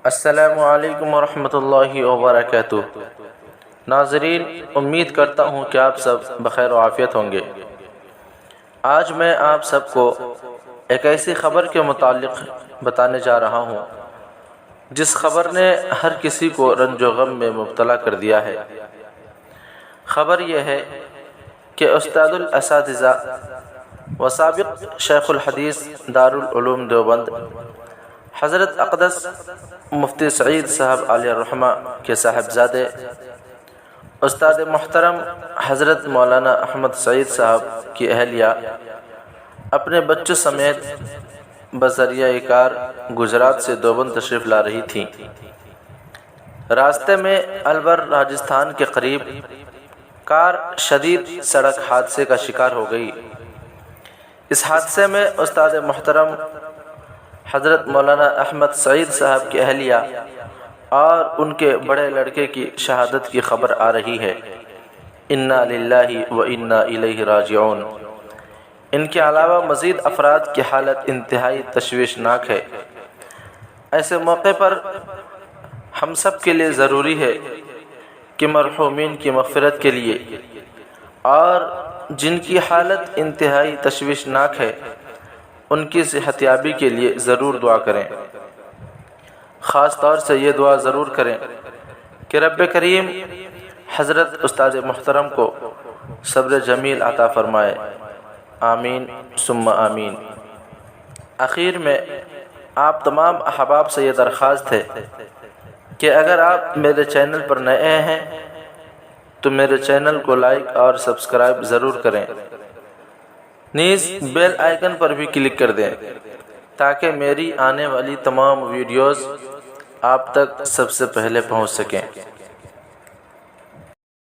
السلام علیکم ورحمۃ اللہ وبرکاتہ۔ ناظرین، امید کرتا ہوں کہ آپ سب بخیر و عافیت ہوں گے۔ آج میں آپ سب کو ایک ایسی خبر کے متعلق بتانے جا رہا ہوں جس خبر نے ہر کسی کو رنج و غم میں مبتلا کر دیا ہے۔ خبر یہ ہے کہ استاد الاساتذہ و سابق شیخ الحدیث دارالعلوم دیوبند حضرت اقدس مفتی سعید صاحب علیہ الرحمہ کے صاحبزادے استاد محترم حضرت مولانا احمد سعید صاحب کی اہلیہ اپنے بچوں سمیت بذریعہ کار گجرات سے دیوبند تشریف لا رہی تھیں۔ راستے میں الور راجستھان کے قریب کار شدید سڑک حادثے کا شکار ہو گئی۔ اس حادثے میں استاد محترم حضرت مولانا احمد سعید صاحب کی اہلیہ اور ان کے بڑے لڑکے کی شہادت کی خبر آ رہی ہے۔ انا للہ و انا الیہ راجعون۔ ان کے علاوہ مزید افراد کی حالت انتہائی تشویشناک ہے۔ ایسے موقع پر ہم سب کے لیے ضروری ہے کہ مرحومین کی مغفرت کے لیے اور جن کی حالت انتہائی تشویشناک ہے ان کی صحت یابی کے لیے ضرور دعا کریں۔ خاص طور سے یہ دعا ضرور کریں کہ رب کریم حضرت استاد محترم کو صبر جمیل عطا فرمائے، آمین ثم آمین۔ آخر میں آپ تمام احباب سے یہ درخواست ہے کہ اگر آپ میرے چینل پر نئے ہیں تو میرے چینل کو لائک اور سبسکرائب ضرور کریں، نیز بیل آئیکن پر بھی کلک کر دیں تاکہ میری آنے والی تمام ویڈیوز آپ تک سب سے پہلے پہنچ سکیں۔